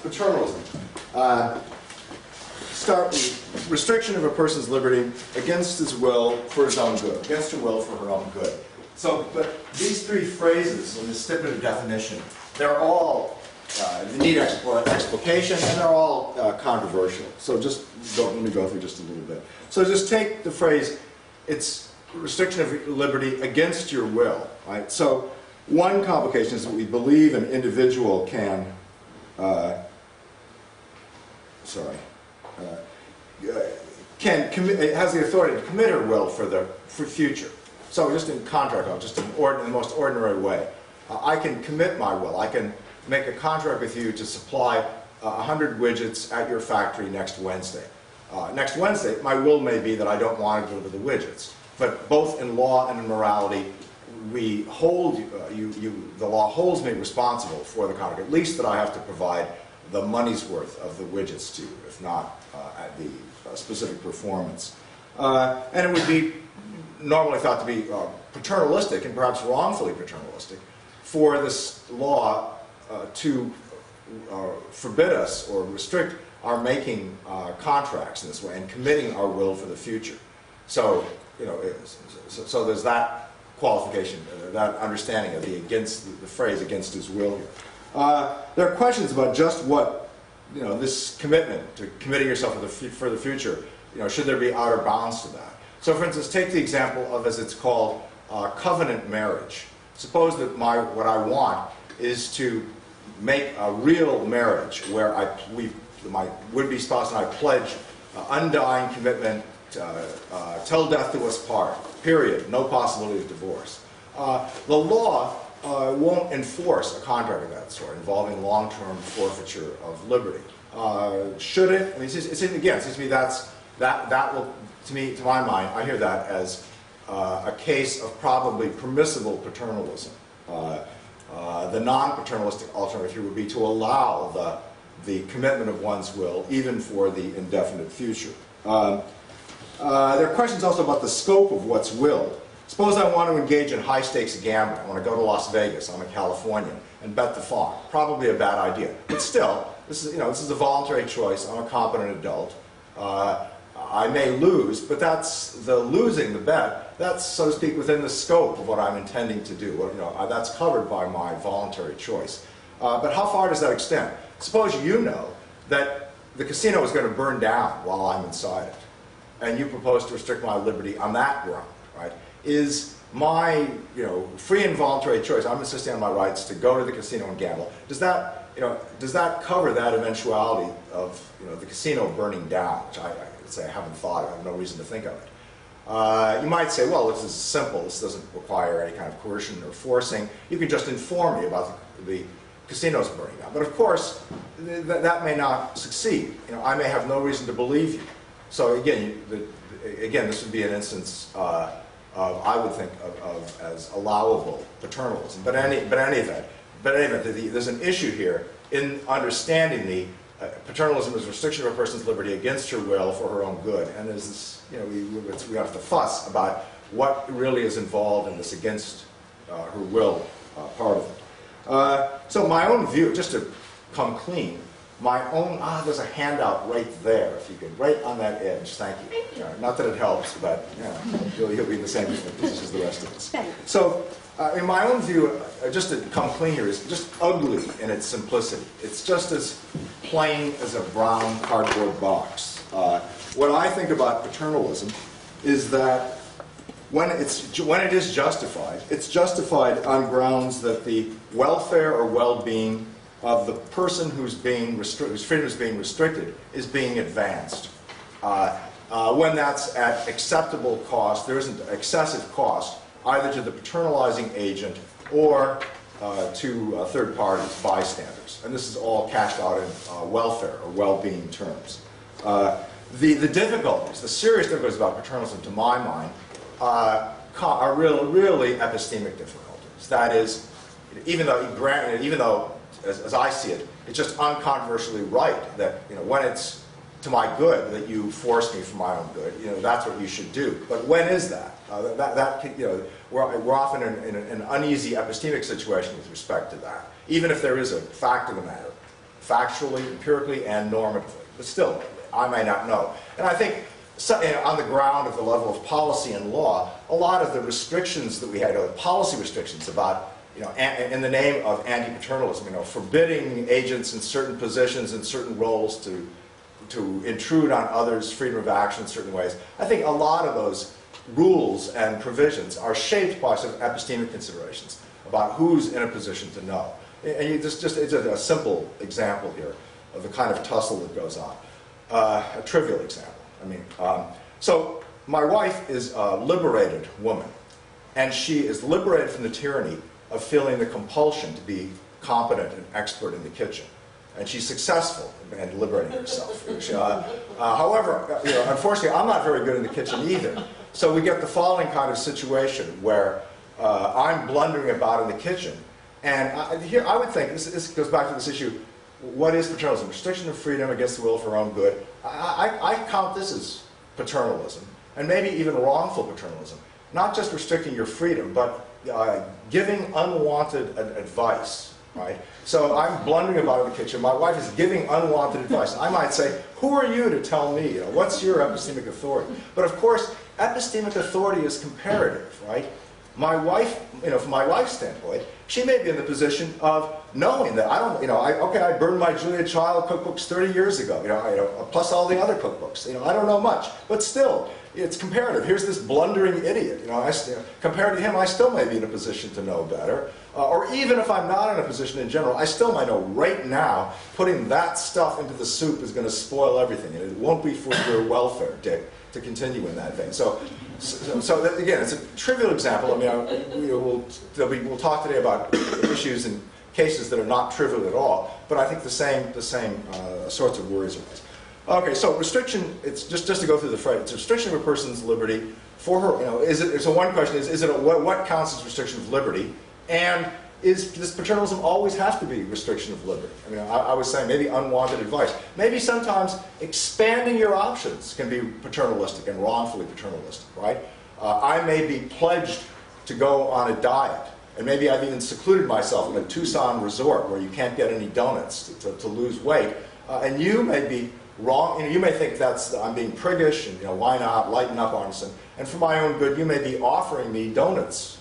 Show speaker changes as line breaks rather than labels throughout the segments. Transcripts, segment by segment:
paternalism. Start with restriction of a person's liberty against his will for his own good, against her will for her own good. So, but these three phrases in the stipulative definition, they're all they need explication, and they're all controversial. So just let me go through just a little bit. So just take the phrase, it's restriction of liberty against your will, right? So one complication is that we believe an individual can, has the authority to commit her will for future. So just in contract law, just in the most ordinary way, I can commit my will. I can make a contract with you to supply 100 widgets at your factory next Wednesday. Next Wednesday, my will may be that I don't want to deliver the widgets. But both in law and in morality, we hold the law holds me responsible for the contract, at least that I have to provide the money's worth of the widgets to you, if not at the specific performance. And it would be normally thought to be paternalistic, and perhaps wrongfully paternalistic, for this law to forbid us or restrict our making contracts in this way and committing our will for the future. So, so there's that qualification, that understanding of the phrase "against his will" here. There are questions about just what this commitment to committing yourself for the future. Should there be outer bounds to that? So, for instance, take the example of, as it's called, covenant marriage. Suppose that what I want is to make a real marriage where my would-be spouse and I pledge undying commitment till death do us part, period, no possibility of divorce. The law won't enforce a contract of that sort involving long-term forfeiture of liberty. Should it? I mean, again, it seems to me that will, to my mind, I hear that as a case of probably permissible paternalism. The non-paternalistic alternative here would be to allow the commitment of one's will, even for the indefinite future. There are questions also about the scope of what's willed. Suppose I want to engage in high-stakes gambling. I want to go to Las Vegas. I'm a Californian and bet the farm. Probably a bad idea, but still, this is a voluntary choice. I'm a competent adult. I may lose, but that's the bet. That's, so to speak, within the scope of what I'm intending to do. That's covered by my voluntary choice. But how far does that extend? Suppose you know that the casino is going to burn down while I'm inside it, and you propose to restrict my liberty on that ground, right? Is my free and voluntary choice, I'm insisting on my rights to go to the casino and gamble, does that cover that eventuality of the casino burning down, which I say I haven't thought of, I have no reason to think of it. You might say, well, this is simple, this doesn't require any kind of coercion or forcing, you can just inform me about the casino's burning down. But of course, that may not succeed. I may have no reason to believe you. So again, this would be an instance I would think of as allowable paternalism. But any event, there's an issue here in understanding the paternalism as restriction of a person's liberty against her will for her own good. And there's this, we have to fuss about what really is involved in this against her will part of it. So my own view, just to come clean, my own, there's a handout right there, if you could, right on that edge, thank you. Not that it helps, but you'll be in the same position as the rest of us. So in my own view, just to come clean here, is just ugly in its simplicity. It's just as plain as a brown cardboard box. What I think about paternalism is that when it is justified, it's justified on grounds that the welfare or well-being of the person whose freedom is being restricted is being advanced. When that's at acceptable cost, there isn't excessive cost either to the paternalizing agent or to third parties, bystanders. And this is all cashed out in welfare or well-being terms. The difficulties, the serious difficulties about paternalism, to my mind, are really epistemic difficulties. That is, even though as I see it, it's just uncontroversially right that when it's to my good that you force me for my own good, that's what you should do. But when is that? We're often in an uneasy epistemic situation with respect to that, even if there is a fact of the matter factually, empirically, and normatively. But still, I may not know. And I think on the ground of the level of policy and law, a lot of the restrictions that we had, policy restrictions about, in the name of anti-paternalism, forbidding agents in certain positions and certain roles to intrude on others' freedom of action in certain ways. I think a lot of those rules and provisions are shaped by sort of epistemic considerations about who's in a position to know. And it's a simple example here of the kind of tussle that goes on. A trivial example. So my wife is a liberated woman, and she is liberated from the tyranny of feeling the compulsion to be competent and expert in the kitchen. And she's successful in liberating herself. However, unfortunately, I'm not very good in the kitchen either. So we get the following kind of situation where I'm blundering about in the kitchen. And here I would think, this goes back to this issue, what is paternalism? Restriction of freedom against the will of her own good. I count this as paternalism, and maybe even wrongful paternalism. Not just restricting your freedom, but giving unwanted advice, right? So I'm blundering about in the kitchen. My wife is giving unwanted advice. I might say, who are you to tell me? What's your epistemic authority? But of course, epistemic authority is comparative, right? My wife, from my wife's standpoint, she may be in the position of knowing that I don't, I burned my Julia Child cookbooks 30 years ago, plus all the other cookbooks. I don't know much, but still, it's comparative. Here's this blundering idiot. Compared to him, I still may be in a position to know better. Or even if I'm not in a position in general, I still might know right now putting that stuff into the soup is going to spoil everything, and it won't be for your welfare, Dick, to continue in that vein. So again, it's a trivial example. We'll talk today about issues and cases that are not trivial at all, but I think the same sorts of worries arise. Okay, so restriction. It's just to go through the phrase. It's restriction of a person's liberty for her. So one question is what counts as restriction of liberty, and does paternalism always have to be restriction of liberty? I was saying maybe unwanted advice. Maybe sometimes expanding your options can be paternalistic and wrongfully paternalistic, right? I may be pledged to go on a diet, and maybe I've even secluded myself in a Tucson resort where you can't get any donuts to lose weight, and you may be wrong. You may think I'm being priggish, and why not lighten up, Arneson? And for my own good, you may be offering me donuts.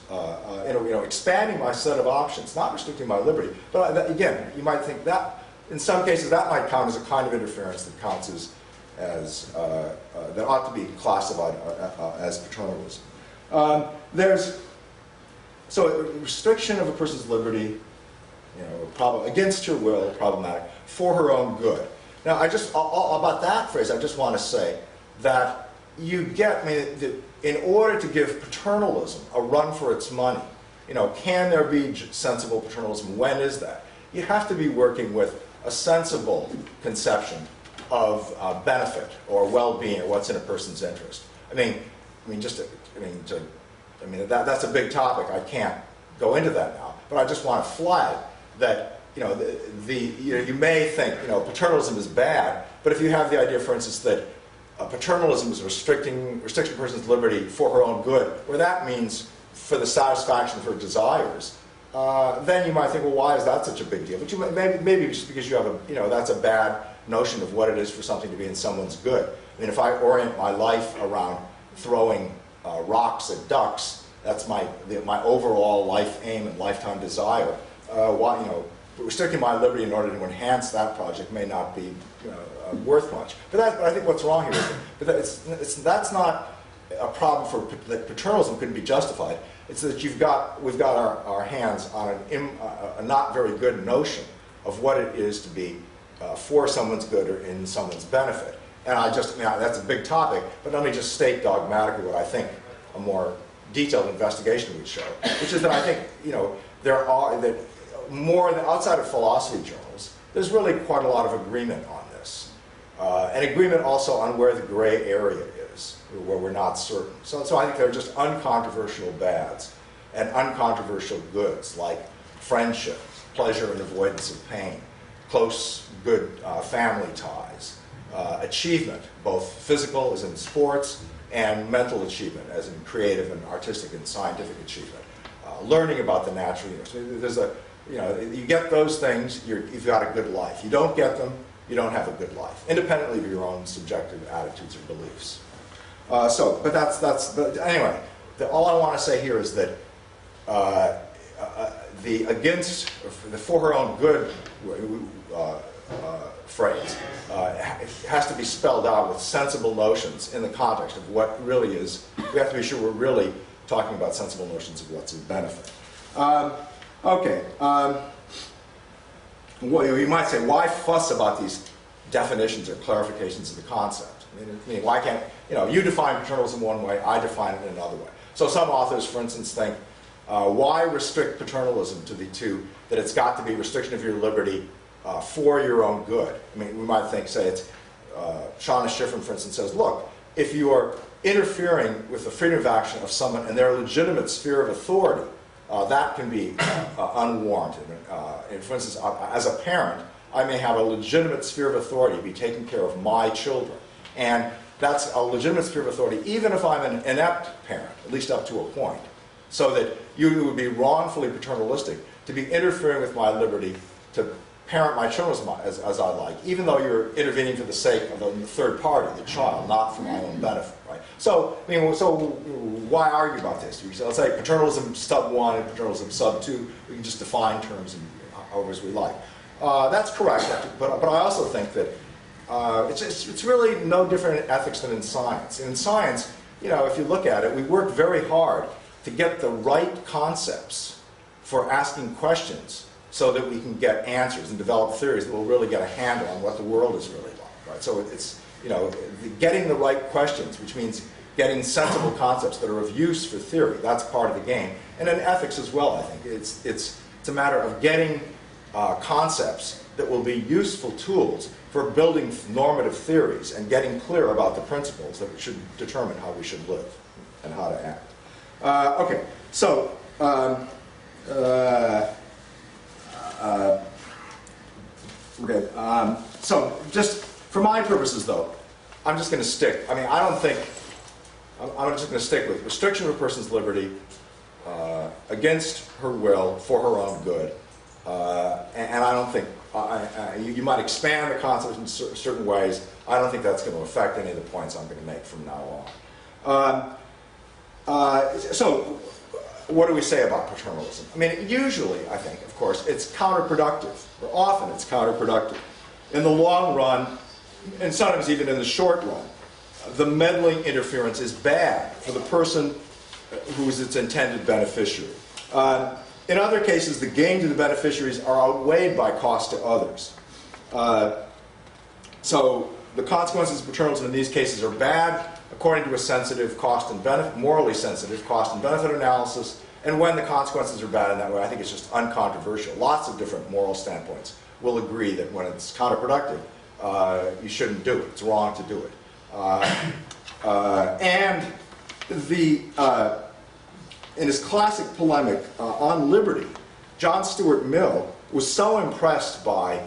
Expanding my set of options, not restricting my liberty. But again, you might think that, in some cases, that might count as a kind of interference that counts that ought to be classified as paternalism. So restriction of a person's liberty, against her will, problematic, for her own good. Now, about that phrase, I just want to say that you get, in order to give paternalism a run for its money, can there be sensible paternalism? When is that? You have to be working with a sensible conception of benefit or well-being or what's in a person's interest. That's a big topic. I can't go into that now, but I just want to flag that you may think paternalism is bad, but if you have the idea, for instance, that paternalism is restricting a person's liberty for her own good, where that means for the satisfaction of her desires, then you might think, well, why is that such a big deal? But maybe just because you have that's a bad notion of what it is for something to be in someone's good. If I orient my life around throwing rocks at ducks, that's my overall life aim and lifetime desire. Restricting my liberty in order to enhance that project may not be worth much. But I think what's wrong here is that's not a problem that paternalism couldn't be justified. It's that we've got our hands on a not very good notion of what it is to be for someone's good or in someone's benefit. And that's a big topic, but let me just state dogmatically what I think a more detailed investigation would show, which is that I think more than outside of philosophy journals, there's really quite a lot of agreement on this. And agreement also on where the gray area is, where we're not certain. So I think there are just uncontroversial bads and uncontroversial goods like friendship, pleasure and avoidance of pain, close, good family ties, achievement, both physical as in sports and mental achievement as in creative and artistic and scientific achievement, learning about the natural universe. you get those things, you've got a good life. You don't get them, you don't have a good life, independently of your own subjective attitudes or beliefs. But anyway, all I want to say here is that the against, the for her own good phrase has to be spelled out with sensible notions in the context of what really is. We have to be sure we're really talking about sensible notions of what's a benefit. Well, you might say, why fuss about these definitions or clarifications of the concept? I mean, why can't, you define paternalism one way, I define it in another way. So some authors, for instance, think, why restrict paternalism to the two, that it's got to be restriction of your liberty for your own good? I mean, we might think, say, it's, Shauna Schifrin, for instance, says, look, if you are interfering with the freedom of action of someone and their legitimate sphere of authority, that can be unwarranted. And for instance, as a parent, I may have a legitimate sphere of authority to be taking care of my children. And that's a legitimate sphere of authority, even if I'm an inept parent, at least up to a point. So that you would be wrongfully paternalistic to be interfering with my liberty to parent my children as I like, even though you're intervening for the sake of the third party, the child, not for my own benefit, right? So, I mean, so why argue about this? So let's say paternalism sub 1 and paternalism sub 2, we can just define terms however as we like. That's correct, but I also think that it's really no different in ethics than in science. In science, if you look at it, we work very hard to get the right concepts for asking questions so that we can get answers and develop theories that will really get a handle on what the world is really like, right? So it's, getting the right questions, which means getting sensible concepts that are of use for theory. That's part of the game. And in ethics as well, I think. It's a matter of getting concepts that will be useful tools for building normative theories and getting clear about the principles that should determine how we should live and how to act. Okay, so so just for my purposes, though, I'm just going to stick. I mean, I don't think I'm just going to stick with restriction of a person's liberty against her will for her own good, and I don't think you might expand the concept in certain ways. I don't think that's going to affect any of the points I'm going to make from now on. So, what do we say about paternalism? I mean, usually, I think, of course, it's counterproductive, or often it's counterproductive. In the long run, and sometimes even in the short run, the meddling interference is bad for the person who is its intended beneficiary. In other cases, the gain to the beneficiaries are outweighed by cost to others. So the consequences of paternalism in these cases are bad according to a sensitive cost and benefit, morally sensitive cost and benefit analysis. And when the consequences are bad in that way, I think it's just uncontroversial. Lots of different moral standpoints will agree that when it's counterproductive, you shouldn't do it. It's wrong to do it. In his classic polemic on liberty, John Stuart Mill was so impressed by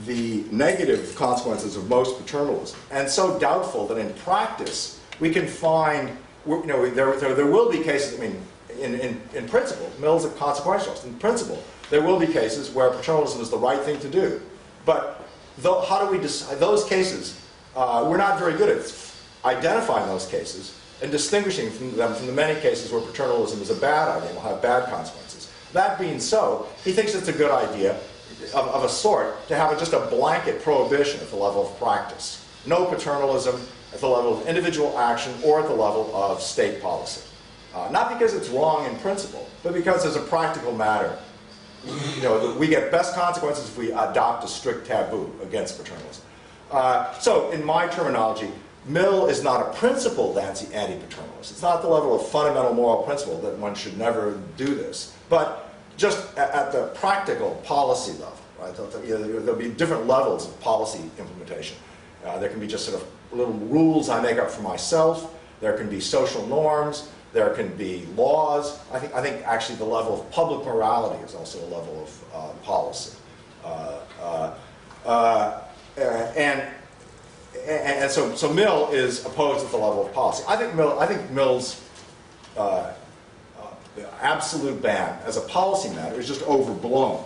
the negative consequences of most paternalism, and so doubtful that in practice we can find, there will be cases, I mean, in principle, Mill's a consequentialist. In principle, there will be cases where paternalism is the right thing to do. But how do we decide those cases? We're not very good at identifying those cases and distinguishing them from the many cases where paternalism is a bad idea and will have bad consequences. That being so, he thinks it's a good idea of a sort to have just a blanket prohibition at the level of practice. No paternalism at the level of individual action or at the level of state policy. Not because it's wrong in principle, but because as a practical matter, we get best consequences if we adopt a strict taboo against paternalism. So in my terminology, Mill is not a principled anti-paternalist. It's not at the level of fundamental moral principle that one should never do this, but just at the practical policy level. Right? There'll be different levels of policy implementation. There can be just sort of little rules I make up for myself. There can be social norms. There can be laws. I think actually the level of public morality is also a level of policy. And so Mill is opposed at the level of policy. I think Mill's absolute ban as a policy matter is just overblown.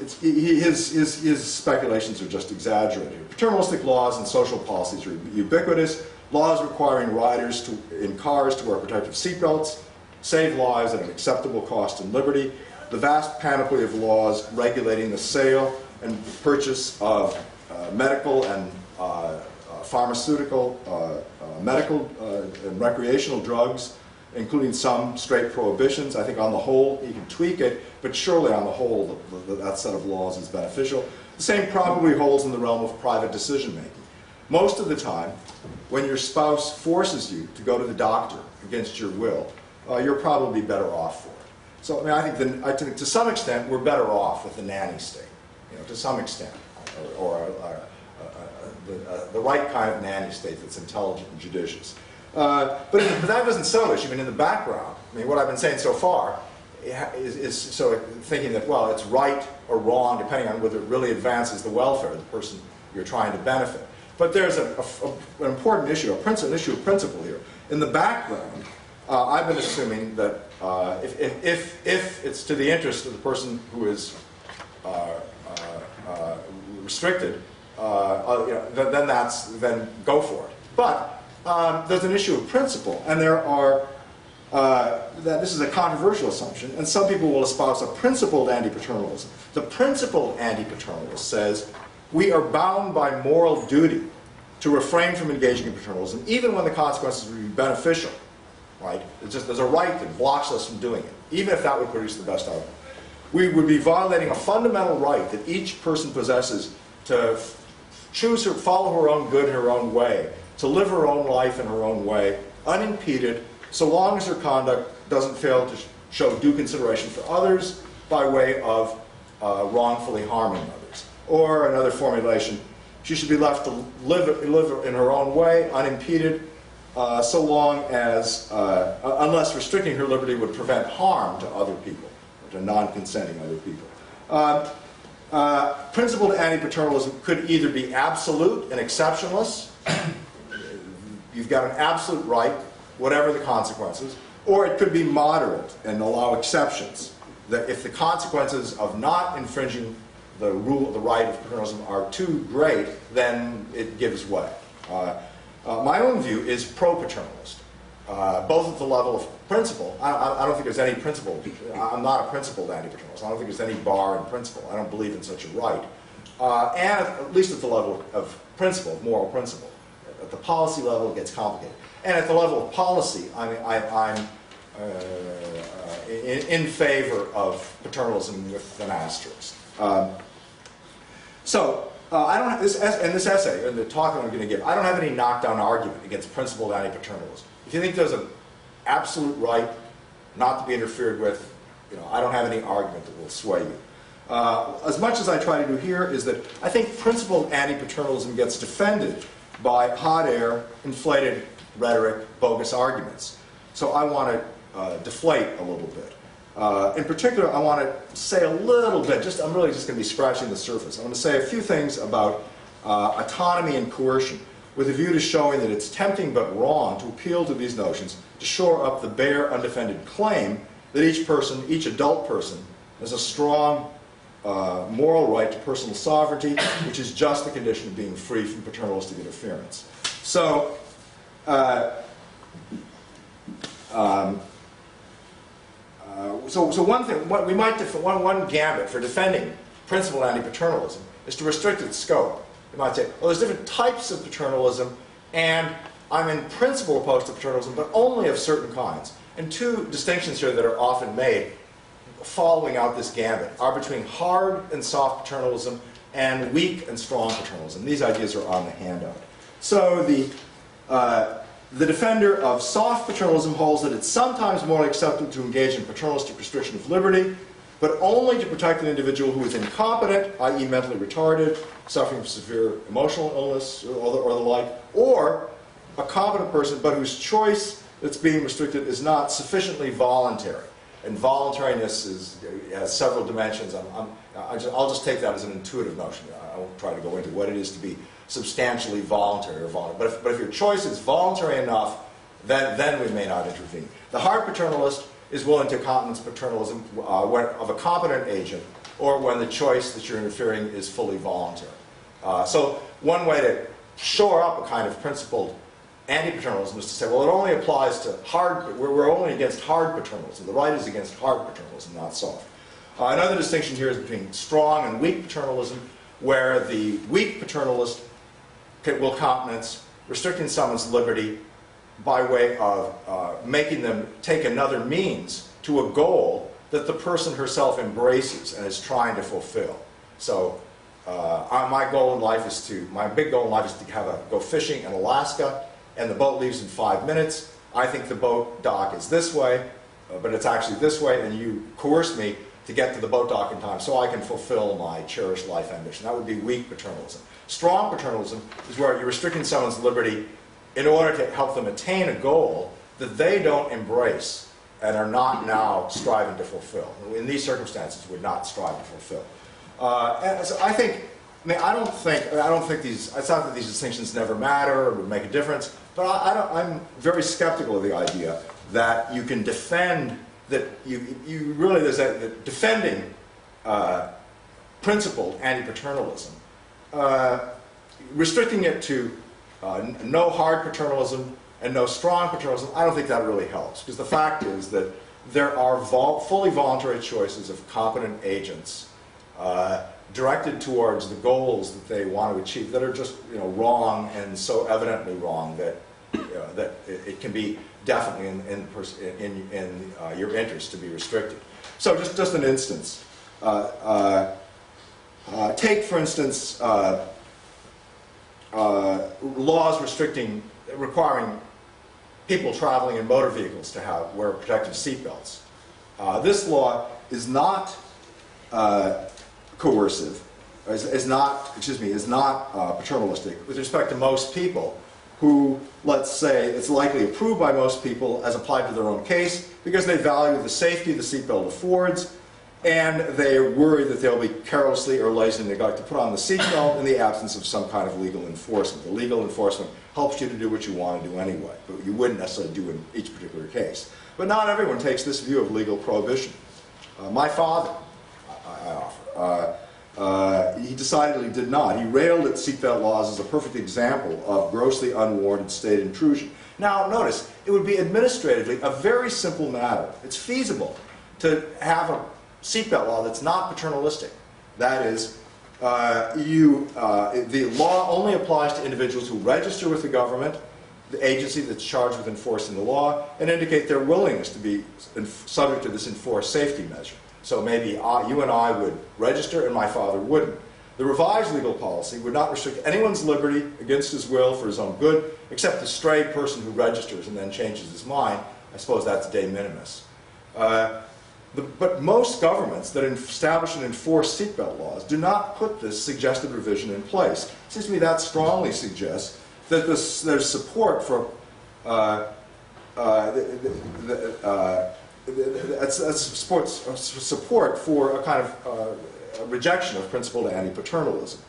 his speculations are just exaggerated. Paternalistic laws and social policies are ubiquitous. Laws requiring riders in cars to wear protective seatbelts save lives at an acceptable cost and liberty. The vast panoply of laws regulating the sale and purchase of medical and pharmaceutical, medical and recreational drugs, including some straight prohibitions. I think on the whole, you can tweak it, but surely on the whole, that set of laws is beneficial. The same probably holds in the realm of private decision-making. Most of the time, when your spouse forces you to go to the doctor against your will, you're probably better off for it. So I think to some extent, we're better off with the nanny state, to some extent, or the right kind of nanny state that's intelligent and judicious. But that doesn't settle the issue. In the background, what I've been saying so far is so thinking that, well, it's right or wrong depending on whether it really advances the welfare of the person you're trying to benefit. But there's an important issue, an issue of principle here. In the background, I've been assuming that if it's to the interest of the person who is restricted, then go for it. But there's an issue of principle, and there are that this is a controversial assumption, and some people will espouse a principled anti-paternalism. The principled anti-paternalist says we are bound by moral duty to refrain from engaging in paternalism, even when the consequences would be beneficial. Right? There's a right that blocks us from doing it, even if that would produce the best outcome. We would be violating a fundamental right that each person possesses to follow her own good in her own way, to live her own life in her own way, unimpeded, so long as her conduct doesn't fail to show due consideration for others by way of wrongfully harming others. Or another formulation, she should be left to live in her own way, unimpeded, so long as, unless restricting her liberty would prevent harm to other people, or to non-consenting other people. Principled anti-paternalism could either be absolute and exceptionless, you've got an absolute right, whatever the consequences, or it could be moderate and allow exceptions, that if the consequences of not infringing the right of paternalism are too great, then it gives way. My own view is pro-paternalist, both at the level of principle. I don't think there's any principle. I'm not a principled anti-paternalist. I don't think there's any bar in principle. I don't believe in such a right. And at least at the level of principle, of moral principle. At the policy level, it gets complicated. And at the level of policy, I'm in favor of paternalism with an asterisk. I don't have this essay, and the talk that I'm going to give, I don't have any knockdown argument against principled anti-paternalism. If you think there's an absolute right not to be interfered with, I don't have any argument that will sway you. As much as I try to do here is that I think principled anti-paternalism gets defended by hot air, inflated rhetoric, bogus arguments. So I want to deflate a little bit. In particular, I want to say a little bit, I'm really just going to be scratching the surface. I want to say a few things about autonomy and coercion, with a view to showing that it's tempting but wrong to appeal to these notions to shore up the bare, undefended claim that each adult person, has a strong moral right to personal sovereignty, which is just the condition of being free from paternalistic interference. So, one thing, we might one gambit for defending principled anti-paternalism is to restrict its scope. You might say, well, there's different types of paternalism, and I'm in principle opposed to paternalism, but only of certain kinds. And two distinctions here that are often made following out this gambit are between hard and soft paternalism and weak and strong paternalism. These ideas are on the handout. So the defender of soft paternalism holds that it's sometimes morally acceptable to engage in paternalistic restriction of liberty, but only to protect an individual who is incompetent, i.e. mentally retarded, suffering from severe emotional illness or the like, or a competent person but whose choice that's being restricted is not sufficiently voluntary. And voluntariness has several dimensions. I'll just take that as an intuitive notion. I won't try to go into what it is to be substantially voluntary or voluntary. But if your choice is voluntary enough, then we may not intervene. The hard paternalist is willing to countenance paternalism of a competent agent or when the choice that you're interfering is fully voluntary. So one way to shore up a kind of principled anti-paternalism is to say, well, it only applies to we're only against hard paternalism. The right is against hard paternalism, not soft. Another distinction here is between strong and weak paternalism, where the weak paternalist will countenance restricting someone's liberty by way of making them take another means to a goal that the person herself embraces and is trying to fulfill. So my big goal in life is to go fishing in Alaska, and the boat leaves in 5 minutes. I think the boat dock is this way, but it's actually this way, and you coerce me to get to the boat dock in time so I can fulfill my cherished life ambition. That would be weak paternalism. Strong paternalism is where you're restricting someone's liberty in order to help them attain a goal that they don't embrace and are not now striving to fulfill. In these circumstances, would not strive to fulfill. And so I don't think these. It's not that these distinctions never matter or would make a difference, but I'm very skeptical of the idea that you can defend that there's a defending principled anti-paternalism, restricting it to no hard paternalism and no strong paternalism. I don't think that really helps, because the fact is that there are fully voluntary choices of competent agents directed towards the goals that they want to achieve that are just wrong, and so evidently wrong that that it can be definitely in your interest to be restricted. So just an instance. Take, for instance, laws requiring people traveling in motor vehicles to wear protective seatbelts. This law is not coercive, is not paternalistic with respect to most people who, let's say, it's likely approved by most people as applied to their own case because they value the safety the seatbelt affords, and they worry that they'll be carelessly or lazily neglect to put on the seatbelt in the absence of some kind of legal enforcement. The legal enforcement helps you to do what you want to do anyway, but you wouldn't necessarily do in each particular case. But not everyone takes this view of legal prohibition. My father, I offer, he decidedly did not. He railed at seatbelt laws as a perfect example of grossly unwarranted state intrusion. Now, notice, it would be administratively a very simple matter. It's feasible to have a seatbelt law that's not paternalistic. That is, the law only applies to individuals who register with the government, the agency that's charged with enforcing the law, and indicate their willingness to be subject to this enforced safety measure. So maybe you and I would register and my father wouldn't. The revised legal policy would not restrict anyone's liberty against his will for his own good, except the stray person who registers and then changes his mind. I suppose that's de minimis. But most governments that establish and enforce seatbelt laws do not put this suggested revision in place. It seems to me that strongly suggests that there's support for support for a kind of rejection of principled anti-paternalism.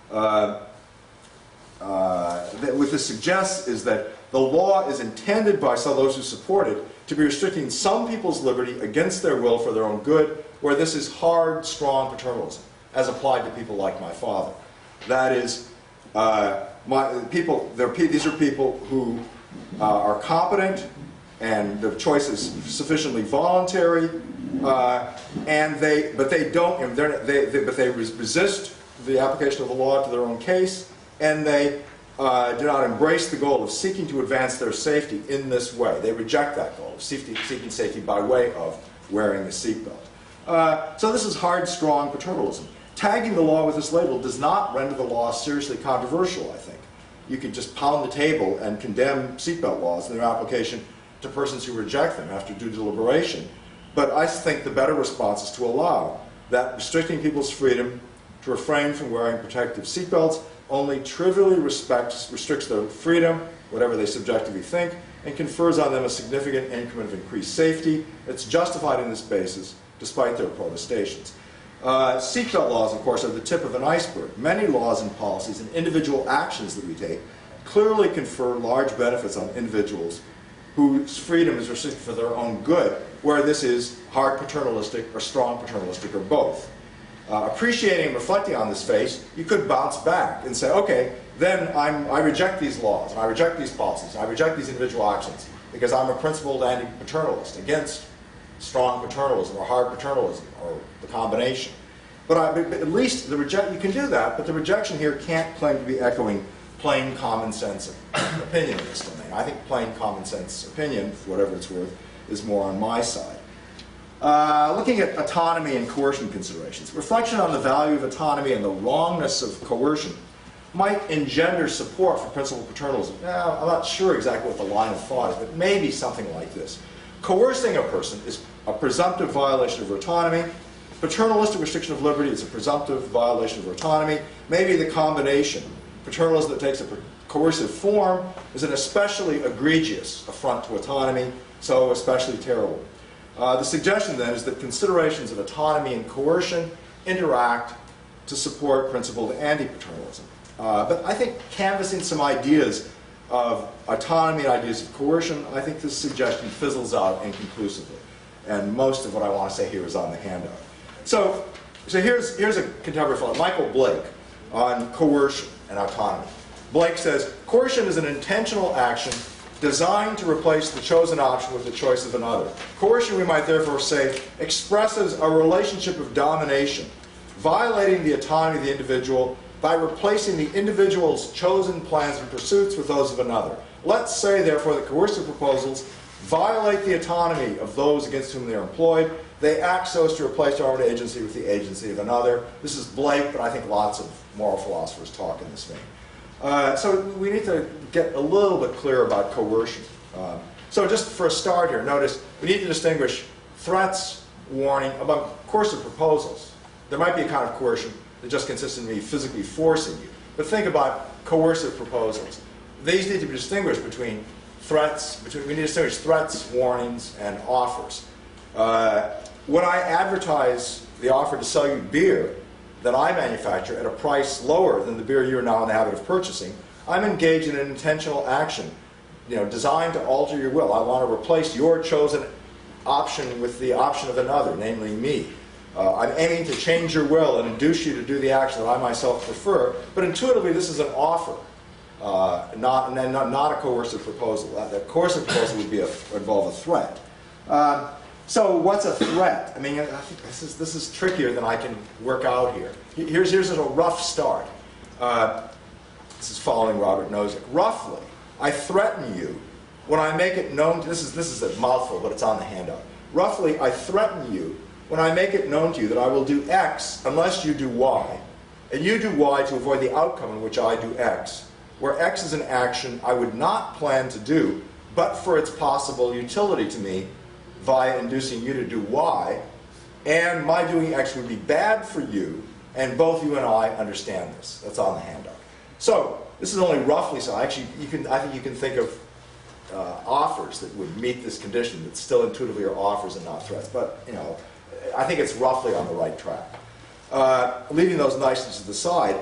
What this suggests is that the law is intended by those who support it to be restricting some people's liberty against their will for their own good, where this is hard, strong paternalism, as applied to people like my father. That is, these are people who are competent, and the choice is sufficiently voluntary, but they resist the application of the law to their own case, and they do not embrace the goal of seeking to advance their safety in this way. They reject that goal of seeking safety by way of wearing a seatbelt. So this is hard, strong paternalism. Tagging the law with this label does not render the law seriously controversial, I think. You could just pound the table and condemn seatbelt laws and their application to persons who reject them after due deliberation. But I think the better response is to allow that restricting people's freedom to refrain from wearing protective seatbelts only trivially restricts their freedom, whatever they subjectively think, and confers on them a significant increment of increased safety. It's justified in this basis, despite their protestations. Seatbelt laws, of course, are the tip of an iceberg. Many laws and policies and individual actions that we take clearly confer large benefits on individuals whose freedom is restricted for their own good, where this is hard paternalistic or strong paternalistic or both. appreciating and reflecting on this face, you could bounce back and say, okay, then I reject these laws, and I reject these policies, and I reject these individual actions, because I'm a principled anti-paternalist against strong paternalism or hard paternalism or the combination. But at least you can do that, but the rejection here can't claim to be echoing plain common sense opinion in this domain. I think plain common sense opinion, for whatever it's worth, is more on my side. Looking at autonomy and coercion considerations. Reflection on the value of autonomy and the wrongness of coercion might engender support for principled paternalism. Now, I'm not sure exactly what the line of thought is, but maybe something like this. Coercing a person is a presumptive violation of her autonomy. Paternalistic restriction of liberty is a presumptive violation of her autonomy. Maybe the combination, paternalism that takes a coercive form, is an especially egregious affront to autonomy, so especially terrible. The suggestion then is that considerations of autonomy and coercion interact to support principled anti-paternalism. But I think canvassing some ideas of autonomy and ideas of coercion, I think this suggestion fizzles out inconclusively. And most of what I want to say here is on the handout. So here's a contemporary fellow, Michael Blake, on coercion and autonomy. Blake says, coercion is an intentional action designed to replace the chosen option with the choice of another. Coercion, we might therefore say, expresses a relationship of domination, violating the autonomy of the individual by replacing the individual's chosen plans and pursuits with those of another. Let's say, therefore, that coercive proposals violate the autonomy of those against whom they are employed. They act so as to replace our own agency with the agency of another. This is Blake, but I think lots of moral philosophers talk in this vein. So we need to get a little bit clearer about coercion. So just for a start here, notice we need to distinguish threats, warning, among coercive proposals. There might be a kind of coercion that just consists in me physically forcing you. But think about coercive proposals. These need to be distinguished between threats, we need to distinguish threats, warnings, and offers. When I advertise the offer to sell you beer that I manufacture at a price lower than the beer you're now in the habit of purchasing, I'm engaged in an intentional action, designed to alter your will. I want to replace your chosen option with the option of another, namely me. I'm aiming to change your will and induce you to do the action that I myself prefer, but intuitively this is an offer, not a coercive proposal. The coercive proposal would involve a threat. So what's a threat? I mean, I think this is trickier than I can work out here. Here's a rough start. This is following Robert Nozick. Roughly, I threaten you when I make it known, this is a mouthful, but it's on the handout. Roughly, I threaten you when I make it known to you that I will do X unless you do Y, and you do Y to avoid the outcome in which I do X, where X is an action I would not plan to do, but for its possible utility to me via inducing you to do Y, and my doing X would be bad for you, and both you and I understand this. That's on the handout. So this is only roughly so. Actually, I think you can think of offers that would meet this condition that still intuitively are offers and not threats. But I think it's roughly on the right track. Leaving those niceties to the side,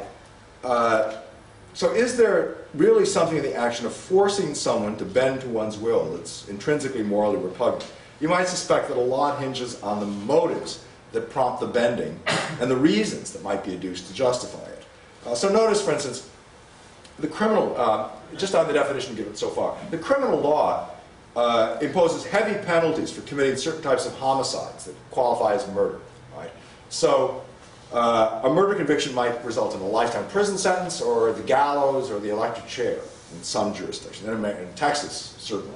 so is there really something in the action of forcing someone to bend to one's will that's intrinsically morally repugnant? You might suspect that a lot hinges on the motives that prompt the bending and the reasons that might be adduced to justify it. So notice, for instance, the criminal, just on the definition given so far, the criminal law imposes heavy penalties for committing certain types of homicides that qualify as murder. Right? So a murder conviction might result in a lifetime prison sentence or the gallows or the electric chair in some jurisdictions, in Texas certainly.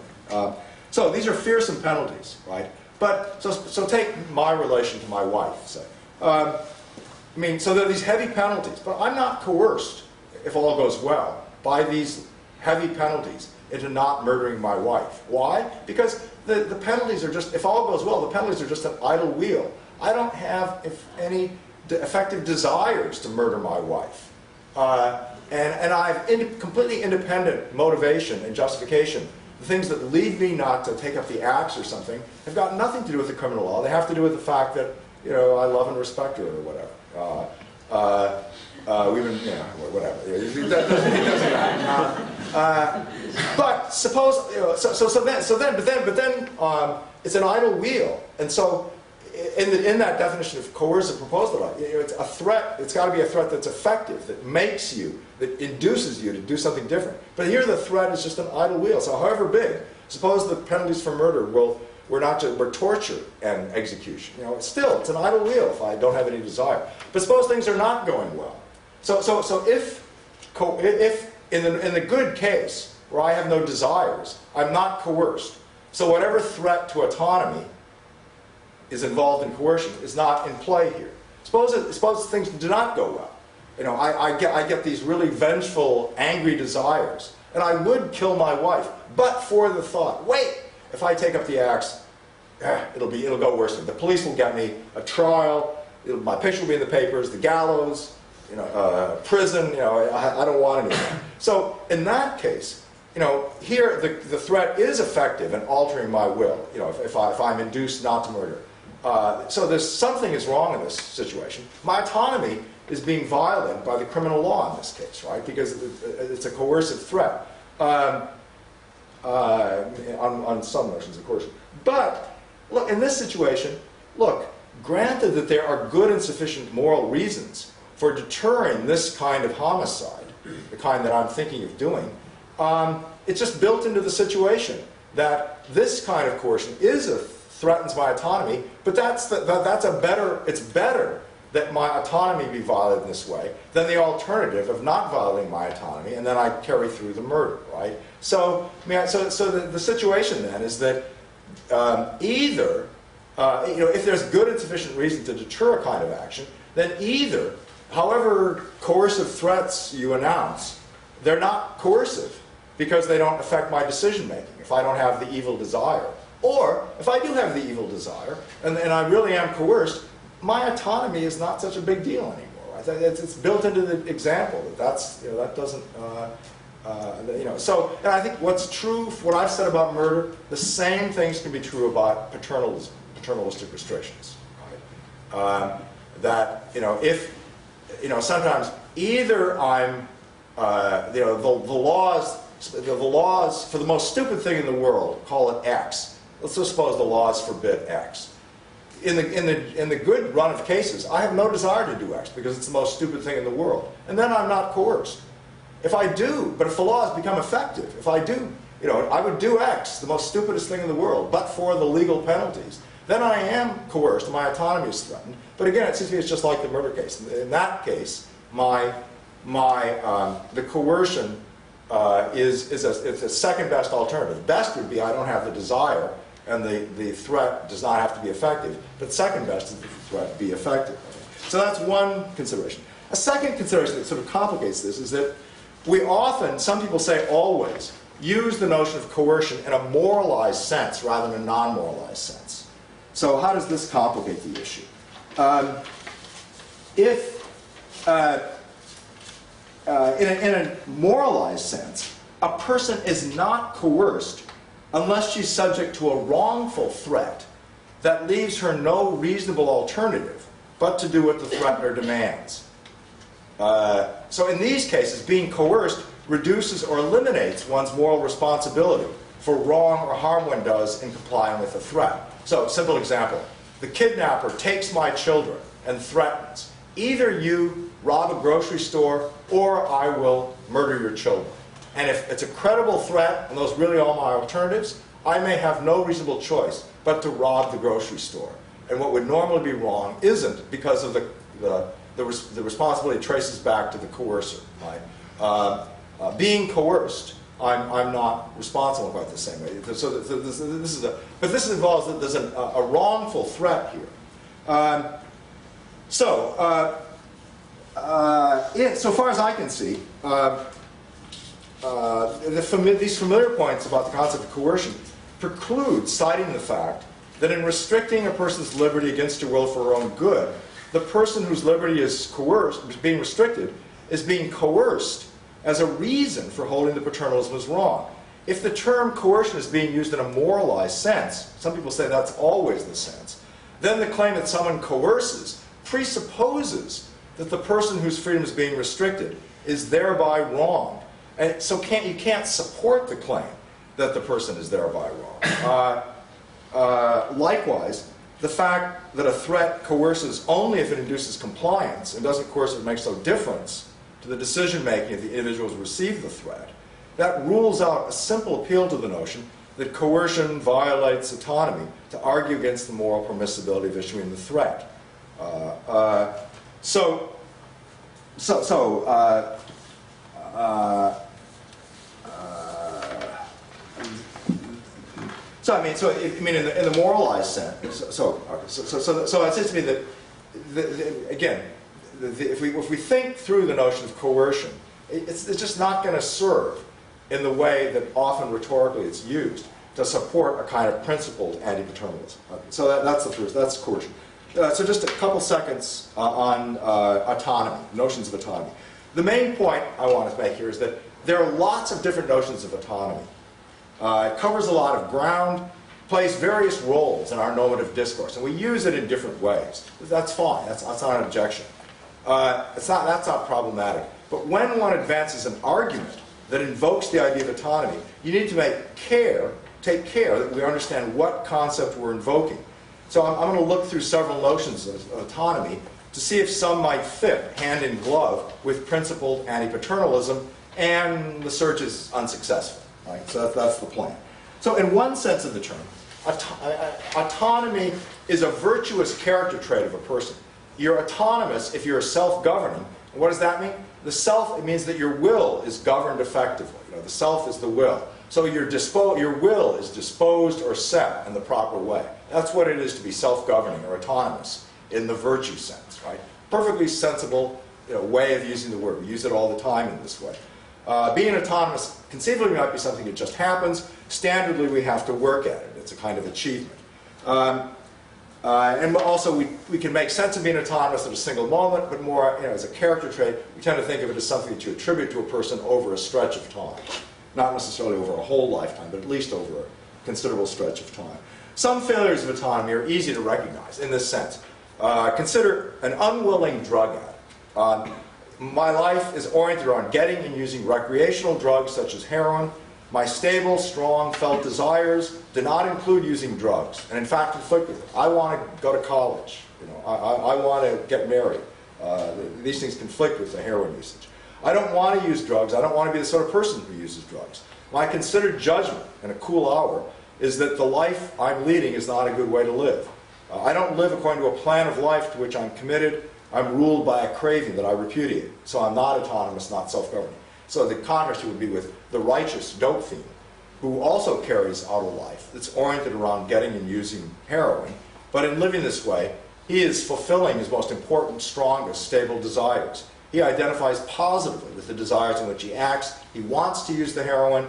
So these are fearsome penalties, right? But so take my relation to my wife, say. So there are these heavy penalties, but I'm not coerced, if all goes well, by these heavy penalties into not murdering my wife. Why? Because the penalties are just, if all goes well, the penalties are just an idle wheel. I don't have any effective desires to murder my wife. And I have completely independent motivation and justification. The things that lead me not to take up the axe or something have got nothing to do with the criminal law. They have to do with the fact that, I love and respect her or whatever. Whatever. It doesn't matter. But suppose, but then, it's an idle wheel, and so in that definition of coercive proposal, it's a threat. It's got to be a threat that's effective, that makes you, that induces you to do something different. But here the threat is just an idle wheel. So however big, suppose the penalties for murder were torture and execution. Still, it's an idle wheel if I don't have any desire. But suppose things are not going well. So if in the good case, where I have no desires, I'm not coerced. So whatever threat to autonomy is involved in coercion is not in play here. Suppose things do not go well. I get these really vengeful, angry desires, and I would kill my wife, but for the thought, wait, if I take up the axe, it'll go worse. The police will get me, a trial, my picture will be in the papers, the gallows, prison. I don't want any of that. So in that case, here the threat is effective in altering my will. If I'm induced not to murder. So there's something is wrong in this situation. My autonomy is being violated by the criminal law in this case, right? Because it's a coercive threat on some notions of coercion. But look, in this situation, granted that there are good and sufficient moral reasons for deterring this kind of homicide, the kind that I'm thinking of doing, it's just built into the situation that this kind of coercion threatens my autonomy, but it's better that my autonomy be violated in this way than the alternative of not violating my autonomy, and then I carry through the murder, right? So the situation then is that either, if there's good and sufficient reason to deter a kind of action, then either, however coercive threats you announce, they're not coercive because they don't affect my decision making if I don't have the evil desire. Or, if I do have the evil desire, and I really am coerced, my autonomy is not such a big deal anymore. Right? It's built into the example that doesn't, So, and I think what's true, what I've said about murder, the same things can be true about paternalism, paternalistic restrictions. Right? That, if, sometimes either I'm, the laws for the most stupid thing in the world call it X. Let's just suppose the laws forbid X. In the good run of cases, I have no desire to do X because it's the most stupid thing in the world. And then I'm not coerced. If I do, but if the laws become effective, if I do, I would do X, the most stupidest thing in the world, but for the legal penalties, then I am coerced and my autonomy is threatened. But again, it seems to me it's just like the murder case. In that case, the coercion it's a second best alternative. Best would be I don't have the desire and the threat does not have to be effective. But second best is the threat be effective. So that's one consideration. A second consideration that sort of complicates this is that we often, some people say always, use the notion of coercion in a moralized sense rather than a non-moralized sense. So how does this complicate the issue? In a moralized sense, a person is not coerced unless she's subject to a wrongful threat that leaves her no reasonable alternative but to do what the threatener demands. So in these cases, being coerced reduces or eliminates one's moral responsibility for wrong or harm one does in complying with a threat. So, simple example. The kidnapper takes my children and threatens, either you rob a grocery store or I will murder your children. And if it's a credible threat, and those really are my alternatives, I may have no reasonable choice but to rob the grocery store. And what would normally be wrong isn't, because of the responsibility traces back to the coercer. Right? Being coerced, I'm not responsible quite the same way. So this involves that there's a wrongful threat here. So far as I can see, these familiar points about the concept of coercion preclude citing the fact that in restricting a person's liberty against her will for her own good, the person whose liberty is being restricted is being coerced as a reason for holding the paternalism as wrong. If the term coercion is being used in a moralized sense, some people say that's always the sense, then the claim that someone coerces presupposes that the person whose freedom is being restricted is thereby wronged. And so you can't support the claim that the person is thereby wrong. Likewise, the fact that a threat coerces only if it induces compliance and doesn't coerce if it makes no difference to the decision-making of the individuals who receive the threat, that rules out a simple appeal to the notion that coercion violates autonomy to argue against the moral permissibility of issuing the threat. So in the moralized sense, so it seems to me that, if we think through the notion of coercion, it's just not going to serve in the way that often rhetorically it's used to support a kind of principled anti-paternalism. So that's the first, that's coercion. So just a couple seconds on autonomy, notions of autonomy. The main point I want to make here is that there are lots of different notions of autonomy. It covers a lot of ground, plays various roles in our normative discourse, and we use it in different ways. That's fine, that's not an objection. That's not problematic. But when one advances an argument that invokes the idea of autonomy, you need to take care that we understand what concept we're invoking. So I'm going to look through several notions of autonomy to see if some might fit hand in glove with principled anti-paternalism, and the search is unsuccessful. Right? So that's the plan. So in one sense of the term, autonomy is a virtuous character trait of a person. You're autonomous if you're self-governing. What does that mean? The self, it means that your will is governed effectively. The self is the will. So your will is disposed or set in the proper way. That's what it is to be self-governing or autonomous in the virtue sense, right? Perfectly sensible way of using the word. We use it all the time in this way. Being autonomous conceivably might be something that just happens. Standardly, we have to work at it. It's a kind of achievement. And also, we can make sense of being autonomous at a single moment, but more as a character trait, we tend to think of it as something that you attribute to a person over a stretch of time. Not necessarily over a whole lifetime, but at least over a considerable stretch of time. Some failures of autonomy are easy to recognize in this sense. Consider an unwilling drug addict. My life is oriented around getting and using recreational drugs such as heroin. My stable, strong, felt desires do not include using drugs, and in fact conflict with it. I want to go to college. I want to get married. These things conflict with the heroin usage. I don't want to use drugs. I don't want to be the sort of person who uses drugs. My considered judgment in a cool hour is that the life I'm leading is not a good way to live. I don't live according to a plan of life to which I'm committed. I'm ruled by a craving that I repudiate. So I'm not autonomous, not self-governing. So the contrast would be with the righteous dope fiend, who also carries out a life that's oriented around getting and using heroin. But in living this way, he is fulfilling his most important, strongest, stable desires. He identifies positively with the desires in which he acts. He wants to use the heroin.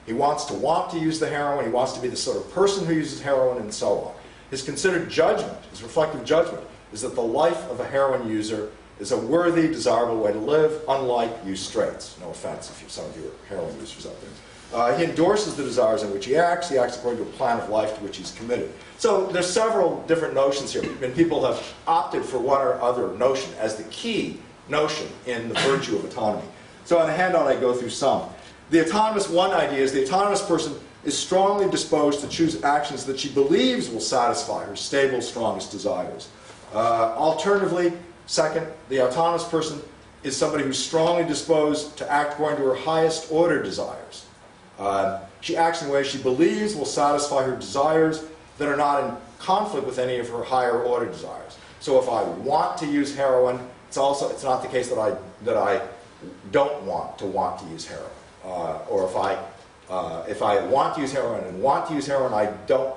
He wants to use the heroin. He wants to be the sort of person who uses heroin, and so on. His considered judgment, his reflective judgment, is that the life of a heroin user is a worthy, desirable way to live, unlike you straights. No offense if some of you are heroin users out there. He endorses the desires in which he acts. He acts according to a plan of life to which he's committed. So there's several different notions here, and people have opted for one or other notion as the key notion in the virtue of autonomy. So on the handout I go through some. One idea is the autonomous person is strongly disposed to choose actions that she believes will satisfy her stable, strongest desires. Alternatively, second, the autonomous person is somebody who's strongly disposed to act according to her highest order desires. She acts in ways she believes will satisfy her desires that are not in conflict with any of her higher order desires. So if I want to use heroin, it's not the case that I don't want to use heroin. Or if I want to use heroin and want to use heroin, I don't.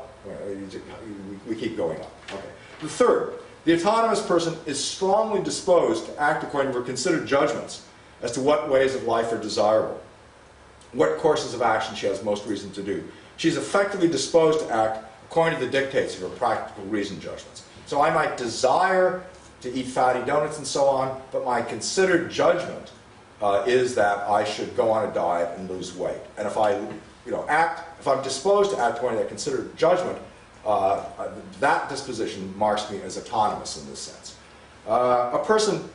We keep going up. Okay. The third, the autonomous person is strongly disposed to act according to her considered judgments as to what ways of life are desirable, what courses of action she has most reason to do. She's effectively disposed to act according to the dictates of her practical reason judgments. So I might desire to eat fatty donuts and so on, but my considered judgment is that I should go on a diet and lose weight. And if I'm disposed to act according to that considered judgment, that disposition marks me as autonomous in this sense. A person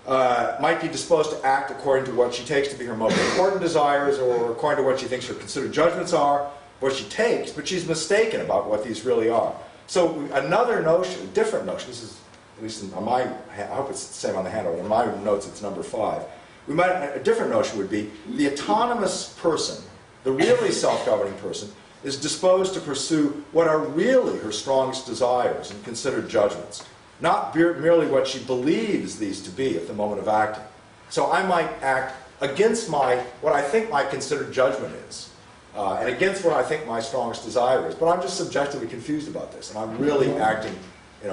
might be disposed to act according to what she takes to be her most important desires, or according to what she thinks her considered judgments are, what she takes, but she's mistaken about what these really are. So another notion, a different notion, this is, at least on my, I hope it's the same on the handout, in my notes it's number 5. A different notion would be the autonomous person, the really self-governing person, is disposed to pursue what are really her strongest desires and considered judgments, not merely what she believes these to be at the moment of acting. So I might act against what I think my considered judgment is, and against what I think my strongest desire is, but I'm just subjectively confused about this, and I'm really acting,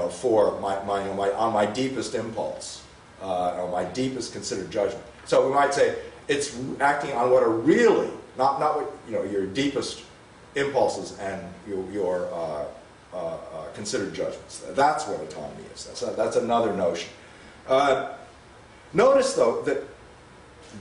for on my deepest impulse, or my deepest considered judgment. So we might say it's acting on what are really, not what your deepest impulses and your considered judgments. That's what autonomy is. That's another notion. Notice, though, that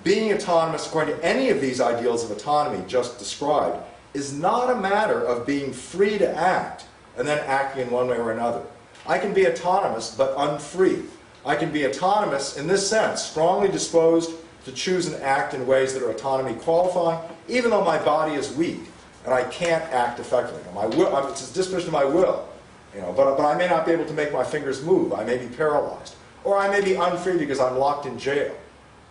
being autonomous, according to any of these ideals of autonomy just described, is not a matter of being free to act and then acting in one way or another. I can be autonomous but unfree. I can be autonomous in this sense, strongly disposed to choose and act in ways that are autonomy qualifying, even though my body is weak and I can't act effectively. My will, it's a disposition of my will, but I may not be able to make my fingers move. I may be paralyzed. Or I may be unfree because I'm locked in jail.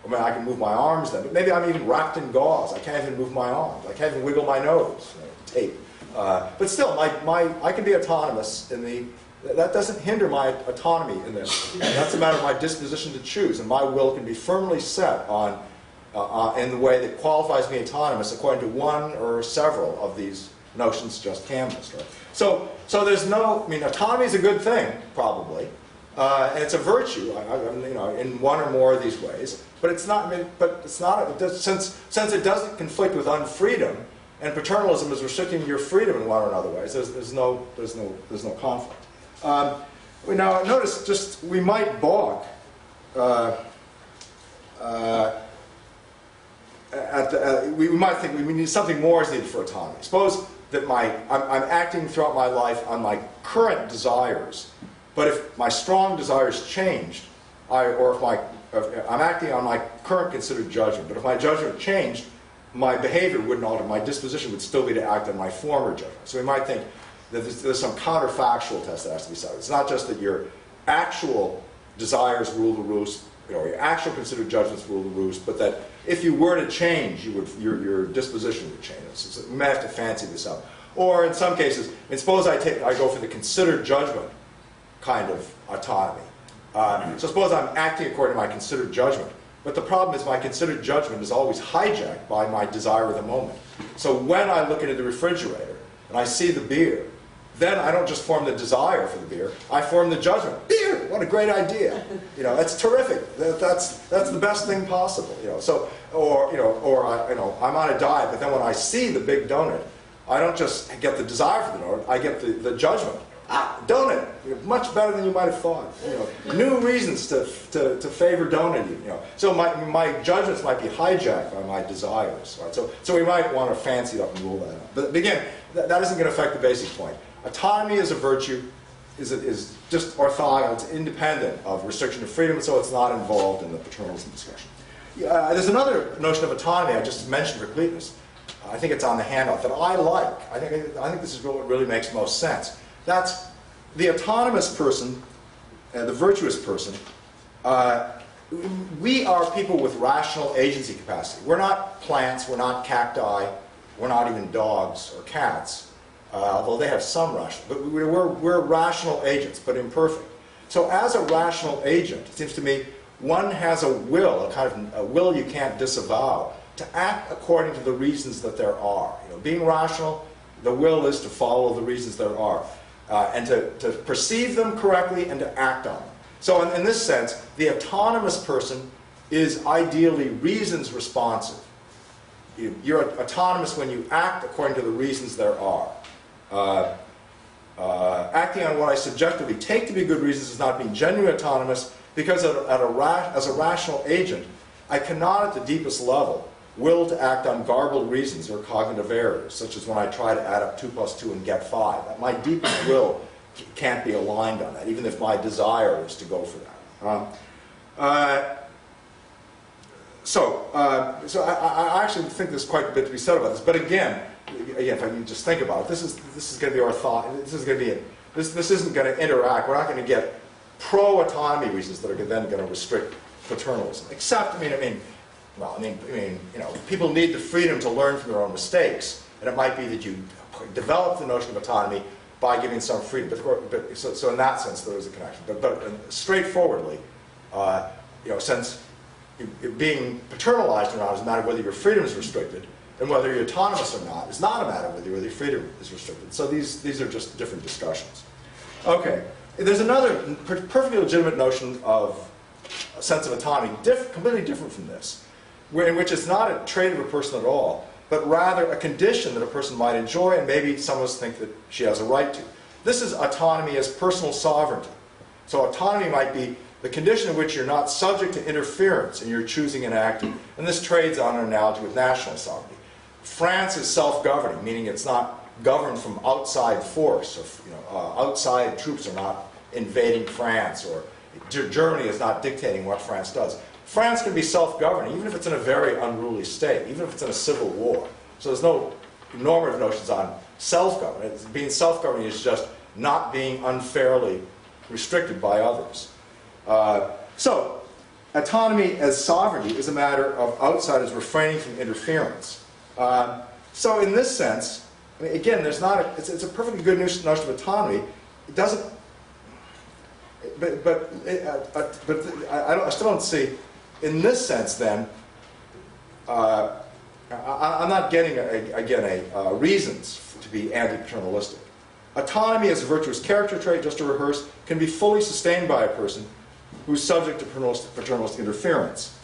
I mean, I can move my arms then, but maybe I'm even wrapped in gauze. I can't even move my arms. I can't even wiggle my nose, tape. But still, I can be autonomous that doesn't hinder my autonomy in this. That's a matter of my disposition to choose, and my will can be firmly set on in the way that qualifies me autonomous according to one or several of these notions just canvassed. Right? So there's autonomy is a good thing, probably, and it's a virtue, in one or more of these ways. But it's not. Since it doesn't conflict with unfreedom, and paternalism is restricting your freedom in one or another ways. There's no conflict. Now notice, we might balk we might think we need something more is needed for autonomy. Suppose that I'm acting throughout my life on my current desires, but if my strong desires changed, I'm acting on my current considered judgment, but if my judgment changed, my behavior wouldn't alter. My disposition would still be to act on my former judgment. So we might think that there's some counterfactual test that has to be settled. It's not just that your actual desires rule the roost, your actual considered judgments rule the roost, but that if you were to change, your disposition would change. So we may have to fancy this up. Or in some cases, suppose I go for the considered judgment kind of autonomy. So suppose I'm acting according to my considered judgment, but the problem is my considered judgment is always hijacked by my desire of the moment. So when I look into the refrigerator and I see the beer, then I don't just form the desire for the beer, I form the judgment. Beer! What a great idea! That's terrific. That's the best thing possible. I'm on a diet, but then when I see the big donut, I don't just get the desire for the donut, I get the judgment. Donut, much better than you might have thought. New reasons to favor donut eating. So my judgments might be hijacked by my desires. Right? So we might want to fancy it up and rule that out. But again, that isn't going to affect the basic point. Autonomy as a virtue is just orthogonal. It's independent of restriction of freedom, so it's not involved in the paternalism discussion. There's another notion of autonomy I just mentioned for completeness. I think it's on the handout that I like. I think this is what really makes most sense. That's the autonomous person, the virtuous person. We are people with rational agency capacity. We're not plants, we're not cacti, we're not even dogs or cats, although they have some rational. But we're rational agents, but imperfect. So as a rational agent, it seems to me, one has a will, a kind of a will you can't disavow, to act according to the reasons that there are. Being rational, the will is to follow the reasons there are. And to perceive them correctly and to act on them. So in this sense, the autonomous person is ideally reasons responsive. You're autonomous when you act according to the reasons there are. Acting on what I subjectively take to be good reasons is not being genuinely autonomous, because as a rational agent, I cannot at the deepest level will to act on garbled reasons or cognitive errors, such as when I try to add up 2 + 2 and get 5. My deepest will can't be aligned on that, even if my desire is to go for that. So I actually think there's quite a bit to be said about this. But again, if I can just think about it, this is going to be this is going to be This isn't going to interact. We're not going to get pro-autonomy reasons that are then going to restrict paternalism. Except, people need the freedom to learn from their own mistakes, and it might be that you develop the notion of autonomy by giving some freedom. So in that sense, there is a connection. But straightforwardly, since being paternalized or not is a matter of whether your freedom is restricted, and whether you're autonomous or not is not a matter of whether your freedom is restricted. So these are just different discussions. Okay, there's another perfectly legitimate notion of a sense of autonomy, completely different from this, in which it's not a trait of a person at all, but rather a condition that a person might enjoy, and maybe some of us think that she has a right to. This is autonomy as personal sovereignty. So autonomy might be the condition in which you're not subject to interference in your choosing and acting. And this trades on an analogy with national sovereignty. France is self-governing, meaning it's not governed from outside force. Outside troops are not invading France, or Germany is not dictating what France does. France can be self-governing, even if it's in a very unruly state, even if it's in a civil war. So there's no normative notions on self-governing. Being self-governing is just not being unfairly restricted by others. So autonomy as sovereignty is a matter of outsiders refraining from interference. So in this sense, again, it's a perfectly good notion of autonomy. It doesn't, I still don't see, in this sense then, I'm not getting, reasons to be anti-paternalistic. Autonomy as a virtuous character trait, just to rehearse, can be fully sustained by a person who's subject to paternalistic interference.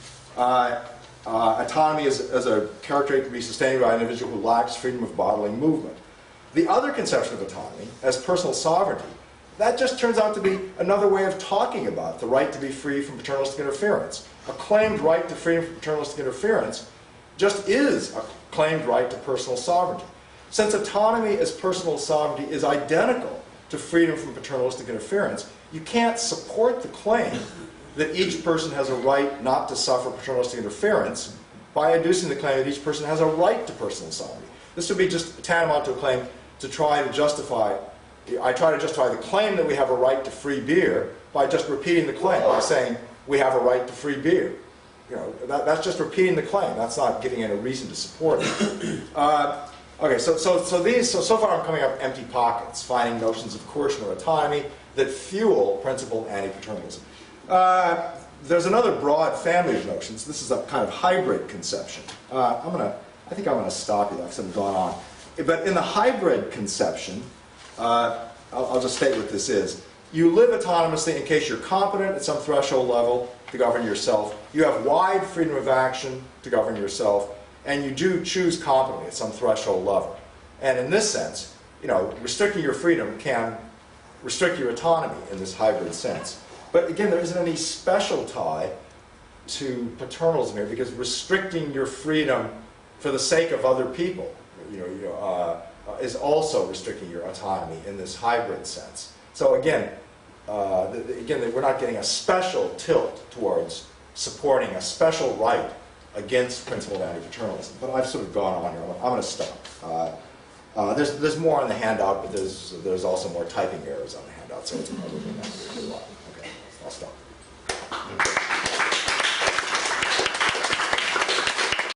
Autonomy as a character trait can be sustained by an individual who lacks freedom of bodily movement. The other conception of autonomy as personal sovereignty, that just turns out to be another way of talking about the right to be free from paternalistic interference. A claimed right to freedom from paternalistic interference just is a claimed right to personal sovereignty. Since autonomy as personal sovereignty is identical to freedom from paternalistic interference, you can't support the claim that each person has a right not to suffer paternalistic interference by adducing the claim that each person has a right to personal sovereignty. This would be just tantamount to a claim to try to justify, I try to justify the claim that we have a right to free beer by just repeating the claim, by saying we have a right to free beer. That's just repeating the claim. That's not giving any reason to support it. Okay, so far I'm coming up empty pockets, finding notions of coercion or autonomy that fuel principled anti-paternalism. There's another broad family of notions. This is a kind of hybrid conception. I think I'm going to stop you because I've gone on. But in the hybrid conception, I'll just state what this is. You live autonomously in case you're competent at some threshold level to govern yourself. You have wide freedom of action to govern yourself. And you do choose competently at some threshold level. And in this sense, restricting your freedom can restrict your autonomy in this hybrid sense. But again, there isn't any special tie to paternalism here, because restricting your freedom for the sake of other people is also restricting your autonomy in this hybrid sense. So again, we're not getting a special tilt towards supporting a special right against principled anti-paternalism. But I've sort of gone on here. I'm going to stop. There's more on the handout, but there's also more typing errors on the handout, so it's probably not very long. Okay, I'll stop.